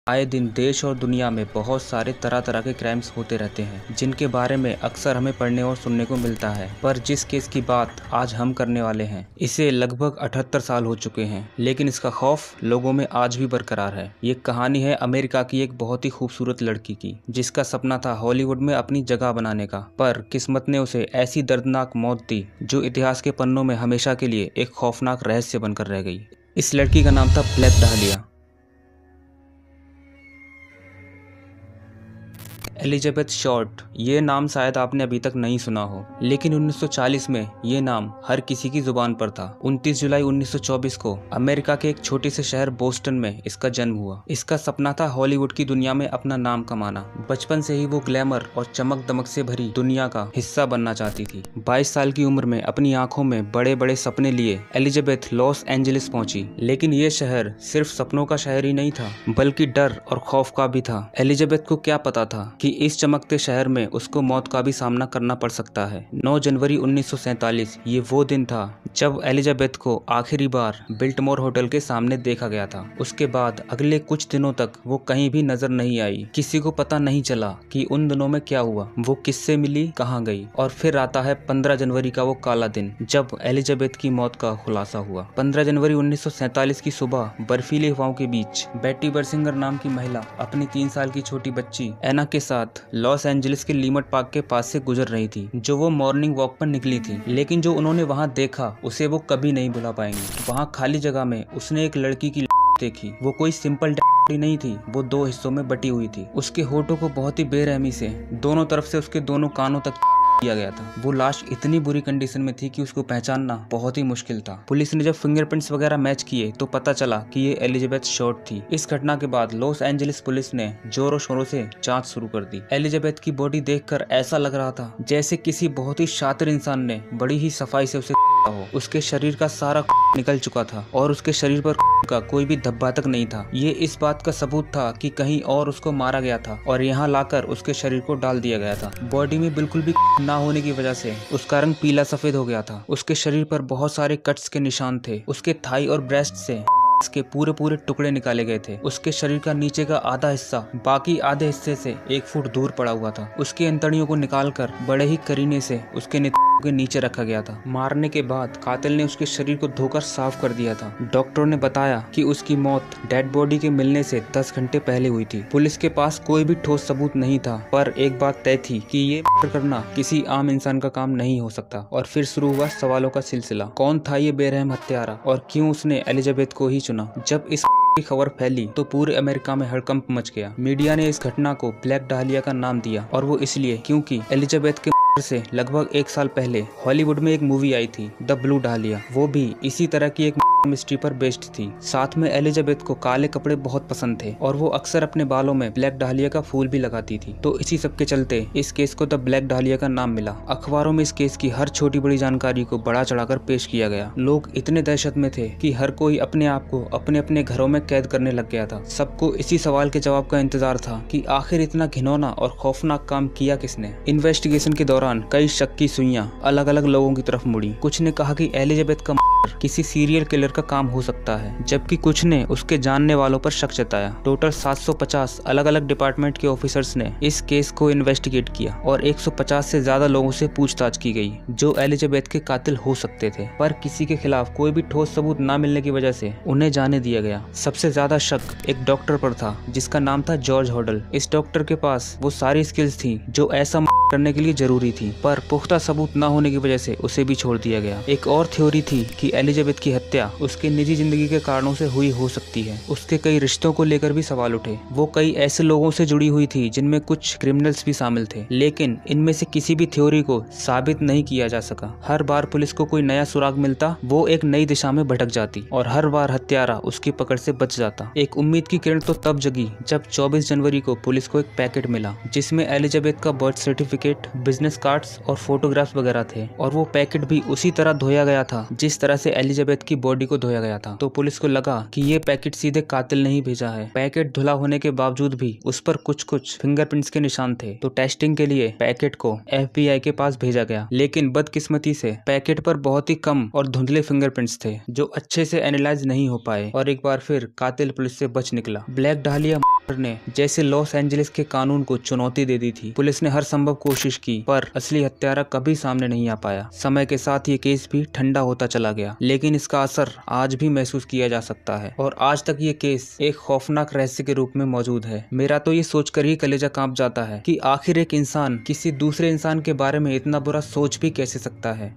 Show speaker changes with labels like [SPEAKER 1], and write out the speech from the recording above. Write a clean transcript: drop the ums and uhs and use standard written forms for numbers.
[SPEAKER 1] आए दिन देश और दुनिया में बहुत सारे तरह तरह के क्राइम्स होते रहते हैं जिनके बारे में अक्सर हमें पढ़ने और सुनने को मिलता है। पर जिस केस की बात आज हम करने वाले हैं इसे लगभग 78 साल हो चुके हैं, लेकिन इसका खौफ लोगों में आज भी बरकरार है। ये कहानी है अमेरिका की एक बहुत ही खूबसूरत लड़की की जिसका सपना था हॉलीवुड में अपनी जगह बनाने का, पर किस्मत ने उसे ऐसी दर्दनाक मौत दी जो इतिहास के पन्नों में हमेशा के लिए एक खौफनाक रहस्य बनकर रह गई। इस लड़की का नाम था ब्लैक डाहलिया। एलिजाबेथ शॉर्ट, ये नाम शायद आपने अभी तक नहीं सुना हो, लेकिन 1940 में ये नाम हर किसी की जुबान पर था। 29 जुलाई 1924 को अमेरिका के एक छोटे से शहर बोस्टन में इसका जन्म हुआ। इसका सपना था हॉलीवुड की दुनिया में अपना नाम कमाना। बचपन से ही वो ग्लैमर और चमक दमक से भरी दुनिया का हिस्सा बनना चाहती थी। 22 साल की उम्र में अपनी आंखों में बड़े बड़े सपने लिए एलिजाबेथ लॉस एंजलिस पहुंची, लेकिन ये शहर सिर्फ सपनों का शहर ही नहीं था बल्कि डर और खौफ का भी था। एलिजाबेथ को क्या पता था कि इस चमकते शहर में उसको मौत का भी सामना करना पड़ सकता है। 9 जनवरी 1947 ये वो दिन था जब एलिजाबेथ को आखिरी बार बिल्टमोर होटल के सामने देखा गया था। उसके बाद अगले कुछ दिनों तक वो कहीं भी नजर नहीं आई। किसी को पता नहीं चला कि उन दिनों में क्या हुआ, वो किससे मिली, कहाँ गई। और फिर आता है 15 जनवरी का वो काला दिन जब एलिजाबेथ की मौत का खुलासा हुआ। 15 जनवरी 1947 की सुबह बर्फीली हवाओं के बीच बेटी बर्सिंगर नाम की महिला अपनी 3 साल की छोटी बच्ची एना के साथ लॉस एंजलिस के लीमट पार्क के पास से गुजर रही थी, जो वो मॉर्निंग वॉक पर निकली थी। लेकिन जो उन्होंने वहां देखा उसे वो कभी नहीं भुला पाएंगे। वहां खाली जगह में उसने एक लड़की की देखी। वो कोई सिंपल नहीं थी, वो 2 हिस्सों में बटी हुई थी। उसके होठों को बहुत ही बेरहमी से दोनों तरफ से उसके दोनों कानों तक किया गया था। वो लाश इतनी बुरी कंडीशन में थी कि उसको पहचानना बहुत ही मुश्किल था। पुलिस ने जब फिंगरप्रिंट्स वगैरह मैच किए तो पता चला कि ये एलिजाबेथ शॉर्ट थी। इस घटना के बाद लॉस एंजलिस पुलिस ने जोरों शोरों से जांच शुरू कर दी। एलिजाबेथ की बॉडी देखकर ऐसा लग रहा था जैसे किसी बहुत ही शातिर इंसान ने बड़ी ही सफाई से उसे हो। उसके शरीर का सारा निकल चुका था और उसके शरीर पर का कोई भी धब्बा तक नहीं था। ये इस बात का सबूत था कि कहीं और उसको मारा गया था और यहाँ लाकर उसके शरीर को डाल दिया गया था। बॉडी में बिल्कुल भी ना होने की वजह से उसका रंग पीला सफेद हो गया था। उसके शरीर पर बहुत सारे कट्स के निशान थे। उसके थाई और ब्रेस्ट से इसके पूरे पूरे टुकड़े निकाले गए थे। उसके शरीर का नीचे का आधा हिस्सा बाकी आधे हिस्से से 1 फुट दूर पड़ा हुआ था। उसकी अंतड़ियों को निकालकर बड़े ही करीने से उसके के नीचे रखा गया था। मारने के बाद कातिल ने उसके शरीर को धोकर साफ कर दिया था। डॉक्टरों ने बताया कि उसकी मौत डेड बॉडी के मिलने से 10 घंटे पहले हुई थी। पुलिस के पास कोई भी ठोस सबूत नहीं था, पर एक बात तय थी कि ये करना किसी आम इंसान का काम नहीं हो सकता। और फिर शुरू हुआ सवालों का सिलसिला। कौन था ये बेरहम हत्यारा और क्यों उसने एलिजाबेथ को ही चुना? जब इस की खबर फैली तो पूरे अमेरिका में हड़कंप मच गया। मीडिया ने इस घटना को ब्लैक डाहलिया का नाम दिया, और वो इसलिए क्योंकि एलिजाबेथ के से लगभग 1 साल पहले हॉलीवुड में एक मूवी आई थी द ब्लू डाहलिया। वो भी इसी तरह की एक मिस्ट्री पर बेस्ड थी। साथ में एलिजाबेथ को काले कपड़े बहुत पसंद थे और वो अक्सर अपने बालों में ब्लैक डाहलिया का फूल भी लगाती थी। तो इसी सब के चलते इस केस को द ब्लैक डाहलिया का नाम मिला। अखबारों में इस केस की हर छोटी बड़ी जानकारी को बढ़ा चढ़ाकर पेश किया गया। लोग इतने दहशत में थे कि हर कोई अपने आप को अपने अपने घरों में कैद करने लग गया था। सबको इसी सवाल के जवाब का इंतजार था कि आखिर इतना घिनौना और खौफनाक काम किया किसने। इन्वेस्टिगेशन के दौरान कई शक की सुइयां अलग अलग लोगों की तरफ मुड़ी। कुछ ने कहा कि एलिजाबेथ का किसी सीरियल किलर का काम हो सकता है, जबकि कुछ ने उसके जानने वालों पर शक जताया। टोटल 750 अलग अलग डिपार्टमेंट के ऑफिसर्स ने इस केस को इन्वेस्टिगेट किया और 150 से ज्यादा लोगों से पूछताछ की गई जो एलिजाबेथ के कातिल हो सकते थे, पर किसी के खिलाफ कोई भी ठोस सबूत न मिलने की वजह से उन्हें जाने दिया गया। सबसे ज्यादा शक एक डॉक्टर पर था जिसका नाम था जॉर्ज हॉडल। इस डॉक्टर के पास वो सारी स्किल्स थी जो ऐसा करने के लिए जरूरी थी, पर पुख्ता सबूत न होने की वजह से उसे भी छोड़ दिया गया। एक और थ्योरी थी कि एलिजाबेथ की हत्या उसके निजी जिंदगी के कारणों से हुई हो सकती है। उसके कई रिश्तों को लेकर भी सवाल उठे। वो कई ऐसे लोगों से जुड़ी हुई थी जिनमें कुछ क्रिमिनल्स भी शामिल थे, लेकिन इनमें से किसी भी थ्योरी को साबित नहीं किया जा सका। हर बार पुलिस को कोई नया सुराग मिलता, वो एक नई दिशा में भटक जाती और हर बार हत्यारा उसकी पकड़ से बच जाता। एक उम्मीद की किरण तो तब जगी जब 24 जनवरी को पुलिस को एक पैकेट मिला जिसमें एलिजाबेथ का बर्थ सर्टिफिकेट, बिजनेस कार्ड्स और फोटोग्राफ्स वगैरह थे। और वो पैकेट भी उसी तरह धोया गया था जिस तरह से एलिजाबेथ की बॉडी को धोया गया था। तो पुलिस को लगा कि ये पैकेट सीधे कातिल ने ही भेजा है। पैकेट धुला होने के बावजूद भी उस पर कुछ फिंगरप्रिंट्स के निशान थे। तो टेस्टिंग के लिए पैकेट को FBI के पास भेजा गया, लेकिन बदकिस्मती से पैकेट पर बहुत ही कम और धुंधले फिंगरप्रिंट्स थे जो अच्छे से एनालाइज नहीं हो पाए और एक बार फिर कातिल पुलिस से बच निकला। ब्लैक डाहलिया ने जैसे लॉस एंजलिस के कानून को चुनौती दे दी थी। पुलिस ने हर संभव कोशिश की पर असली हत्यारा कभी सामने नहीं आ पाया। समय के साथ ये केस भी ठंडा होता चला गया, लेकिन इसका असर आज भी महसूस किया जा सकता है और आज तक ये केस एक खौफनाक रहस्य के रूप में मौजूद है। मेरा तो ये सोचकर ही कलेजा कांप जाता है कि आखिर एक इंसान किसी दूसरे इंसान के बारे में इतना बुरा सोच भी कैसे सकता है।